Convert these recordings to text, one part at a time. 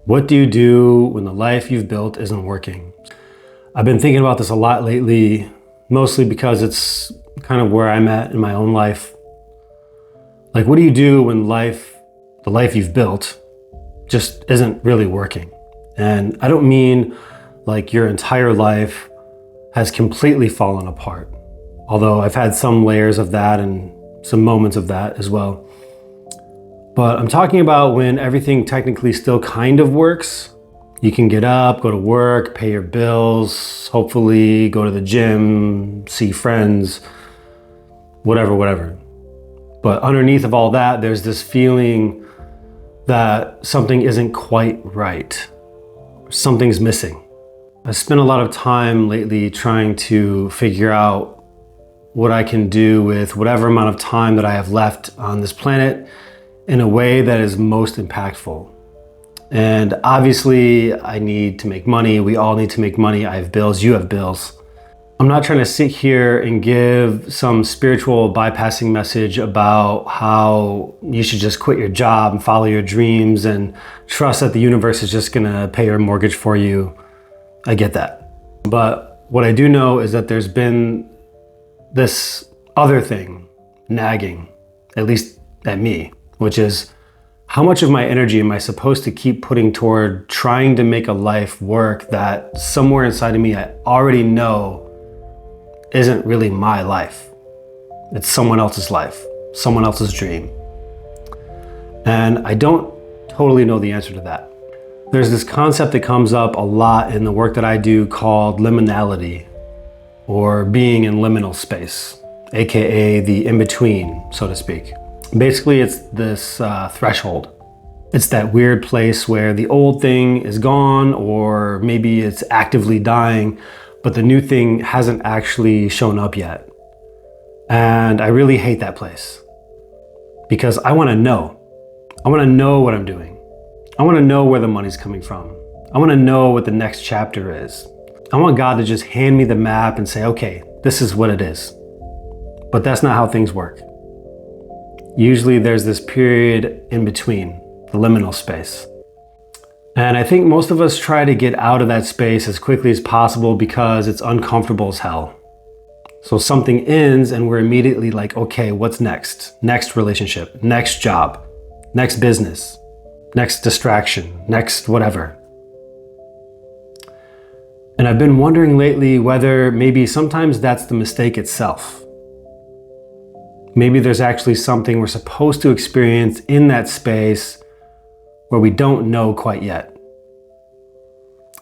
What do you do when the life you've built isn't working? I've been thinking about this a lot lately, mostly because it's kind of where I'm at in my own life. Like, what do you do when the life you've built, just isn't really working? And I don't mean like your entire life has completely fallen apart, although I've had some layers of that and some moments of that as well. But I'm talking about when everything technically still kind of works. You can get up, go to work, pay your bills, hopefully go to the gym, see friends, whatever. But underneath of all that, there's this feeling that something isn't quite right. Something's missing. I spent a lot of time lately trying to figure out what I can do with whatever amount of time that I have left on this planet in a way that is most impactful. And obviously I need to make money. We all need to make money. I have bills, you have bills. I'm not trying to sit here and give some spiritual bypassing message about how you should just quit your job and follow your dreams and trust that the universe is just gonna pay your mortgage for you. I get that. But what I do know is that there's been this other thing nagging, at least at me, which is how much of my energy am I supposed to keep putting toward trying to make a life work that somewhere inside of me I already know isn't really my life. It's someone else's life, someone else's dream. And I don't totally know the answer to that. There's this concept that comes up a lot in the work that I do called liminality, or being in liminal space, AKA the in-between, so to speak. Basically, it's this threshold. It's that weird place where the old thing is gone, or maybe it's actively dying, but the new thing hasn't actually shown up yet. And I really hate that place because I want to know. I want to know what I'm doing. I want to know where the money's coming from. I want to know what the next chapter is. I want God to just hand me the map and say, okay, this is what it is. But that's not how things work. Usually there's this period in between, the liminal space. And I think most of us try to get out of that space as quickly as possible because it's uncomfortable as hell. So something ends and we're immediately like, okay, what's next? Next relationship, next job, next business, next distraction, next whatever. And I've been wondering lately whether maybe sometimes that's the mistake itself. Maybe there's actually something we're supposed to experience in that space where we don't know quite yet.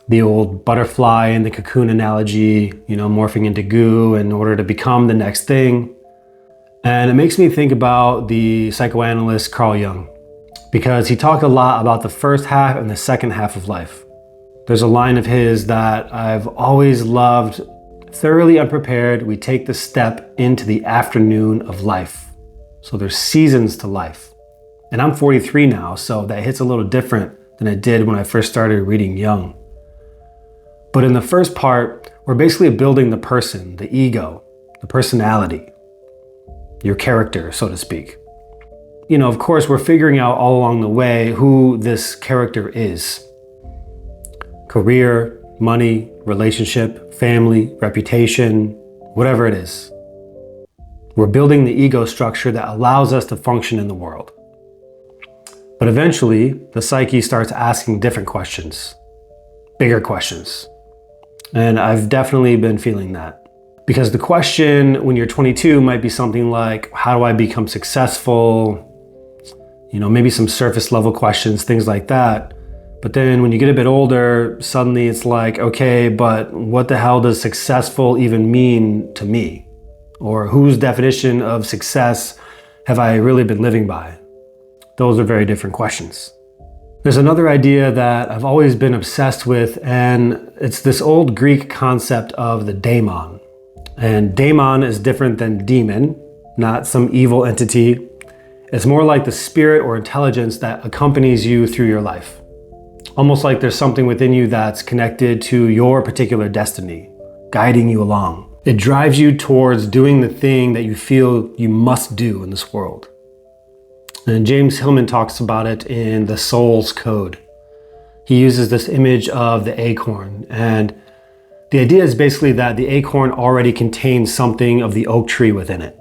The old butterfly in the cocoon analogy, morphing into goo in order to become the next thing. And it makes me think about the psychoanalyst Carl Jung, because he talked a lot about the first half and the second half of life. There's a line of his that I've always loved: thoroughly unprepared, we take the step into the afternoon of life. So there's seasons to life. And I'm 43 now, so that hits a little different than it did when I first started reading Jung. But in the first part, we're basically building the person, the ego, the personality, your character, so to speak. Of course, we're figuring out all along the way who this character is. Career, money, relationship, family, reputation, whatever it is. We're building the ego structure that allows us to function in the world. But eventually, the psyche starts asking different questions, bigger questions. And I've definitely been feeling that. Because the question when you're 22 might be something like, how do I become successful? Maybe some surface level questions, things like that. But then when you get a bit older, suddenly it's like, okay, but what the hell does successful even mean to me? Or whose definition of success have I really been living by? Those are very different questions. There's another idea that I've always been obsessed with, and it's this old Greek concept of the daemon. And daemon is different than demon, not some evil entity. It's more like the spirit or intelligence that accompanies you through your life. Almost like there's something within you that's connected to your particular destiny, guiding you along. It drives you towards doing the thing that you feel you must do in this world. And James Hillman talks about it in The Soul's Code. He uses this image of the acorn, and the idea is basically that the acorn already contains something of the oak tree within it.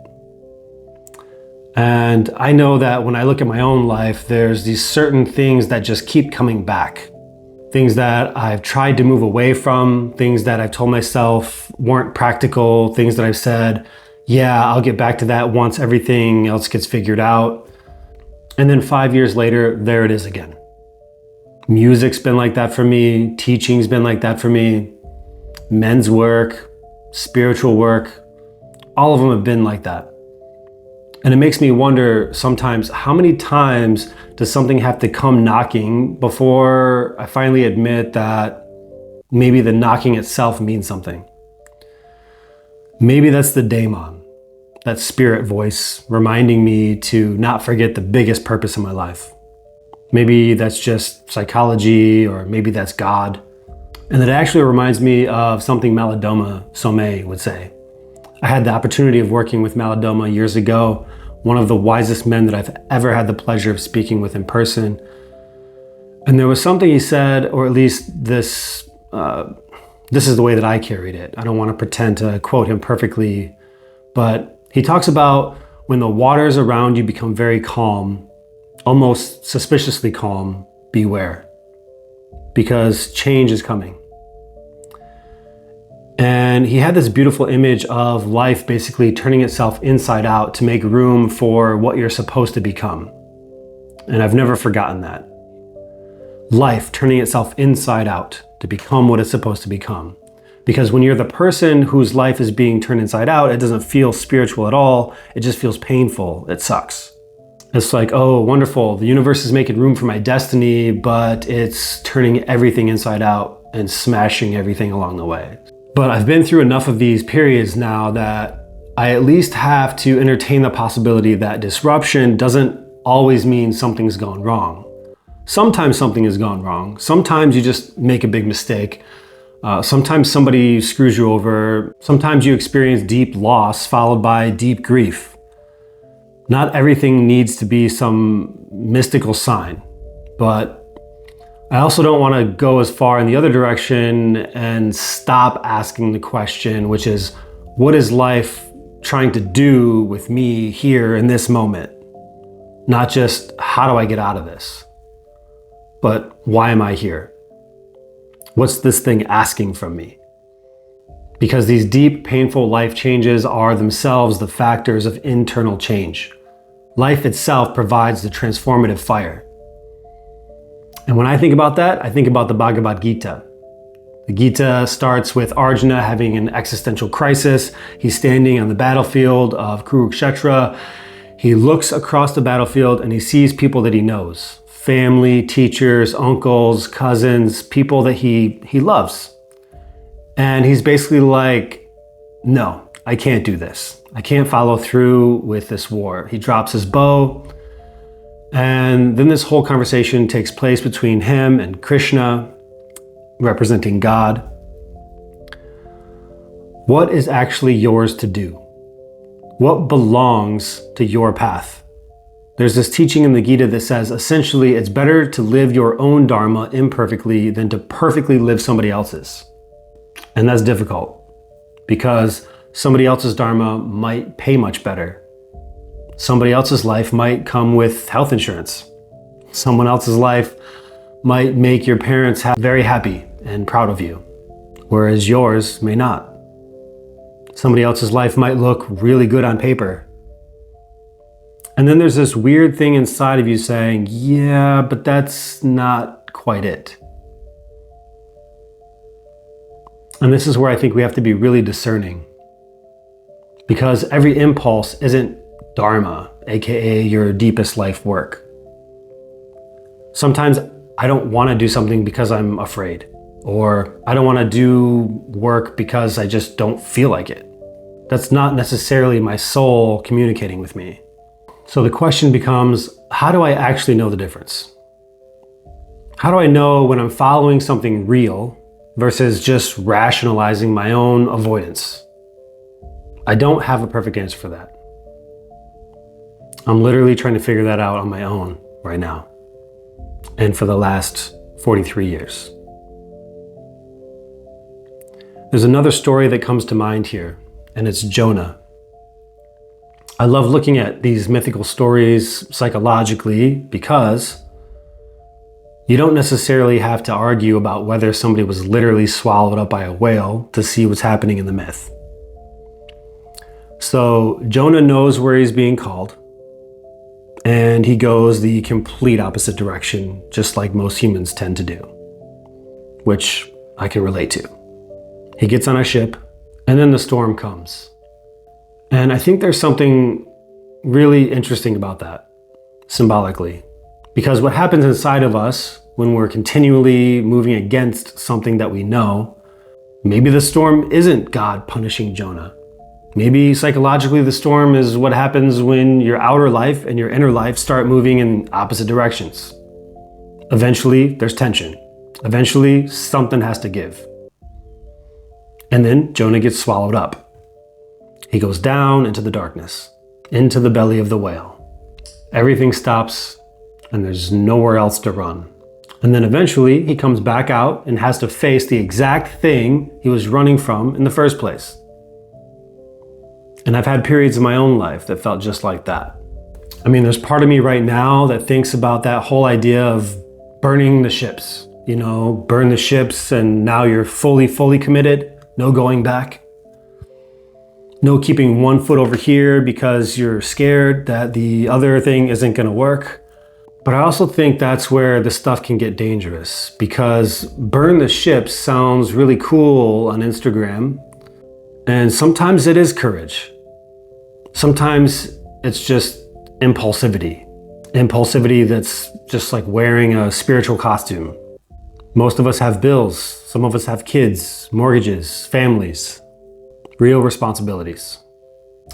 And I know that when I look at my own life, there's these certain things that just keep coming back. Things that I've tried to move away from, things that I've told myself weren't practical, things that I've said, yeah, I'll get back to that once everything else gets figured out. And then 5 years later, there it is again. Music's been like that for me. Teaching's been like that for me. Men's work, spiritual work, all of them have been like that. And it makes me wonder sometimes, how many times does something have to come knocking before I finally admit that maybe the knocking itself means something? Maybe that's the daemon, that spirit voice reminding me to not forget the biggest purpose in my life. Maybe that's just psychology, or maybe that's God. And it actually reminds me of something Malidoma Somé would say. I had the opportunity of working with Malidoma years ago, one of the wisest men that I've ever had the pleasure of speaking with in person. And there was something he said, or at least this is the way that I carried it. I don't want to pretend to quote him perfectly, but he talks about when the waters around you become very calm, almost suspiciously calm, beware, because change is coming. And he had this beautiful image of life basically turning itself inside out to make room for what you're supposed to become. And I've never forgotten that. Life turning itself inside out to become what it's supposed to become. Because when you're the person whose life is being turned inside out, it doesn't feel spiritual at all. It just feels painful. It sucks. It's like, oh, wonderful. The universe is making room for my destiny, but it's turning everything inside out and smashing everything along the way. But I've been through enough of these periods now that I at least have to entertain the possibility that disruption doesn't always mean something's gone wrong. Sometimes something has gone wrong. Sometimes you just make a big mistake. Sometimes somebody screws you over. Sometimes you experience deep loss followed by deep grief. Not everything needs to be some mystical sign, but I also don't want to go as far in the other direction and stop asking the question, which is, what is life trying to do with me here in this moment? Not just, how do I get out of this? But why am I here? What's this thing asking from me? Because these deep, painful life changes are themselves the factors of internal change. Life itself provides the transformative fire. And when I think about that, I think about the Bhagavad Gita. The Gita starts with Arjuna having an existential crisis. He's standing on the battlefield of Kurukshetra. He looks across the battlefield and he sees people that he knows. Family, teachers, uncles, cousins, people that he loves. And he's basically like, no, I can't do this. I can't follow through with this war. He drops his bow. And then this whole conversation takes place between him and Krishna, representing God. What is actually yours to do? What belongs to your path? There's this teaching in the Gita that says, essentially, it's better to live your own dharma imperfectly than to perfectly live somebody else's. And that's difficult because somebody else's dharma might pay much better. Somebody else's life might come with health insurance. Someone else's life might make your parents very happy and proud of you, whereas yours may not. Somebody else's life might look really good on paper. And then there's this weird thing inside of you saying, yeah, but that's not quite it. And this is where I think we have to be really discerning, because every impulse isn't dharma, aka your deepest life work. Sometimes I don't want to do something because I'm afraid, or I don't want to do work because I just don't feel like it. That's not necessarily my soul communicating with me. So the question becomes, how do I actually know the difference? How do I know when I'm following something real versus just rationalizing my own avoidance? I don't have a perfect answer for that. I'm literally trying to figure that out on my own right now. And for the last 43 years. There's another story that comes to mind here, and it's Jonah. I love looking at these mythical stories psychologically because you don't necessarily have to argue about whether somebody was literally swallowed up by a whale to see what's happening in the myth. So Jonah knows where he's being called, and he goes the complete opposite direction, just like most humans tend to do, which I can relate to. He gets on a ship, and then the storm comes. And I think there's something really interesting about that, symbolically. Because what happens inside of us when we're continually moving against something that we know, maybe the storm isn't God punishing Jonah. Maybe psychologically the storm is what happens when your outer life and your inner life start moving in opposite directions. Eventually, there's tension. Eventually, something has to give. And then Jonah gets swallowed up. He goes down into the darkness, into the belly of the whale. Everything stops, and there's nowhere else to run. And then eventually he comes back out and has to face the exact thing he was running from in the first place. And I've had periods in my own life that felt just like that. I mean, there's part of me right now that thinks about that whole idea of burning the ships. You know, burn the ships and now you're fully committed, no going back. No keeping one foot over here because you're scared that the other thing isn't going to work. But I also think that's where the stuff can get dangerous, because burn the ships sounds really cool on Instagram. And sometimes it is courage. Sometimes it's just impulsivity. Impulsivity that's just like wearing a spiritual costume. Most of us have bills. Some of us have kids, mortgages, families. Real responsibilities.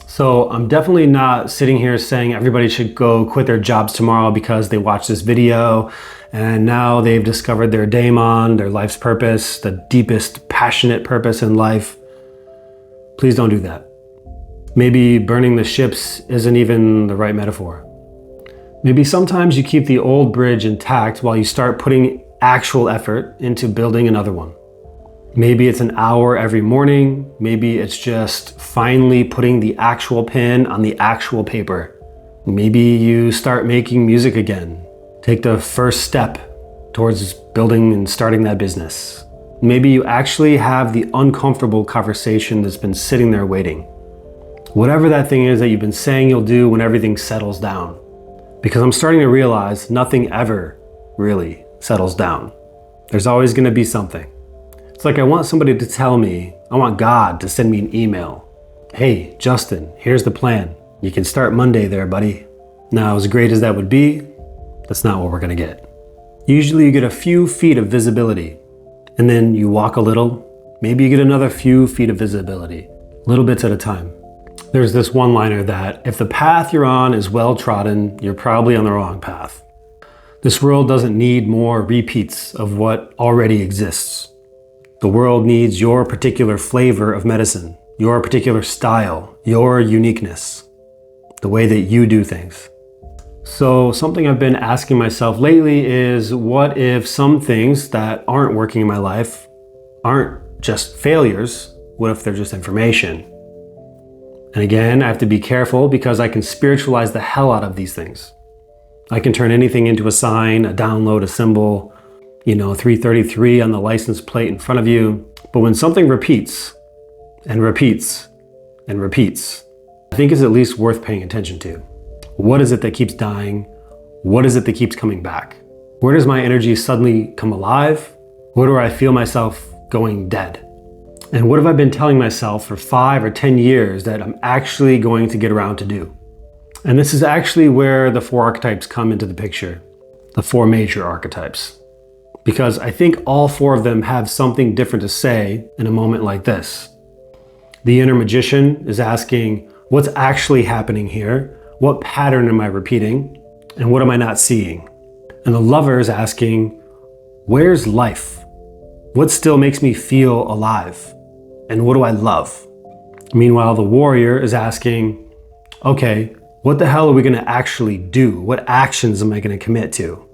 So I'm definitely not sitting here saying everybody should go quit their jobs tomorrow because they watched this video and now they've discovered their daemon, their life's purpose, the deepest passionate purpose in life. Please don't do that. Maybe burning the ships isn't even the right metaphor. Maybe sometimes you keep the old bridge intact while you start putting actual effort into building another one. Maybe it's an hour every morning. Maybe it's just finally putting the actual pen on the actual paper. Maybe you start making music again. Take the first step towards building and starting that business. Maybe you actually have the uncomfortable conversation that's been sitting there waiting. Whatever that thing is that you've been saying you'll do when everything settles down. Because I'm starting to realize nothing ever really settles down. There's always going to be something. It's like I want somebody to tell me, I want God to send me an email. Hey, Justin, here's the plan. You can start Monday there, buddy. Now, as great as that would be, that's not what we're gonna get. Usually you get a few feet of visibility, and then you walk a little, maybe you get another few feet of visibility, little bits at a time. There's this one-liner that if the path you're on is well-trodden, you're probably on the wrong path. This world doesn't need more repeats of what already exists. The world needs your particular flavor of medicine, your particular style, your uniqueness, the way that you do things. So something I've been asking myself lately is, what if some things that aren't working in my life aren't just failures? What if they're just information? And again, I have to be careful because I can spiritualize the hell out of these things. I can turn anything into a sign, a download, a symbol, 333 on the license plate in front of you. But when something repeats and repeats and repeats, I think it's at least worth paying attention to. What is it that keeps dying? What is it that keeps coming back? Where does my energy suddenly come alive? Where do I feel myself going dead? And what have I been telling myself for 5 or 10 years that I'm actually going to get around to do? And this is actually where the 4 archetypes come into the picture, the 4 major archetypes. Because I think all 4 of them have something different to say in a moment like this. The inner magician is asking, what's actually happening here? What pattern am I repeating? And what am I not seeing? And the lover is asking, where's life? What still makes me feel alive? And what do I love? Meanwhile, the warrior is asking, okay, what the hell are we going to actually do? What actions am I going to commit to?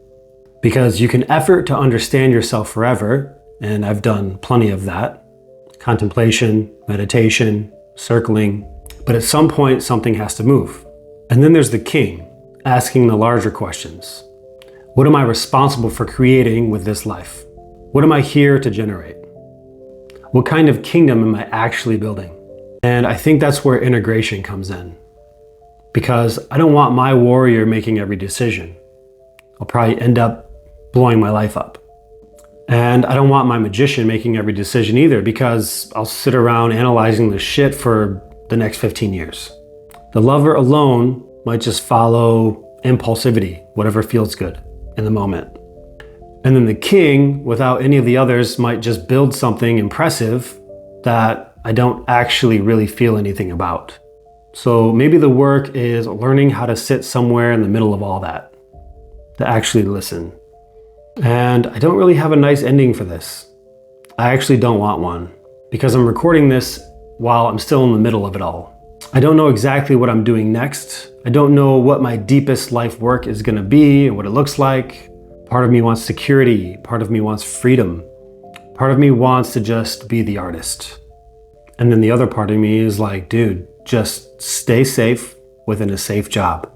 Because you can effort to understand yourself forever, and I've done plenty of that. Contemplation, meditation, circling. But at some point, something has to move. And then there's the king, asking the larger questions. What am I responsible for creating with this life? What am I here to generate? What kind of kingdom am I actually building? And I think that's where integration comes in. Because I don't want my warrior making every decision. I'll probably end up blowing my life up. And I don't want my magician making every decision either, because I'll sit around analyzing the shit for the next 15 years. The lover alone might just follow impulsivity, whatever feels good in the moment. And then the king, without any of the others, might just build something impressive that I don't actually really feel anything about. So maybe the work is learning how to sit somewhere in the middle of all that, to actually listen. And I don't really have a nice ending for this. I actually don't want one, because I'm recording this while I'm still in the middle of it all. I don't know exactly what I'm doing next. I don't know what my deepest life work is gonna be and what it looks like. Part of me wants security, part of me wants freedom, part of me wants to just be the artist. And then the other part of me is like, dude, just stay safe within a safe job.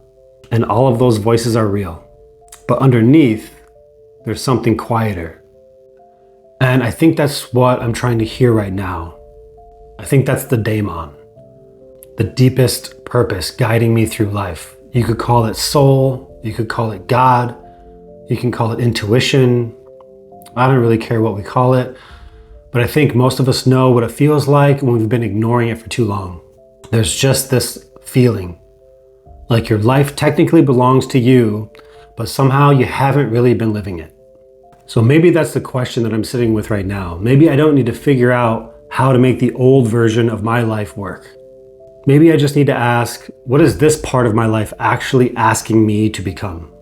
And all of those voices are real. But underneath, there's something quieter. And I think that's what I'm trying to hear right now. I think that's the daemon, the deepest purpose guiding me through life. You could call it soul, you could call it God, you can call it intuition. I don't really care what we call it, but I think most of us know what it feels like when we've been ignoring it for too long. There's just this feeling like your life technically belongs to you, but somehow you haven't really been living it. So maybe that's the question that I'm sitting with right now. Maybe I don't need to figure out how to make the old version of my life work. Maybe I just need to ask, what is this part of my life actually asking me to become?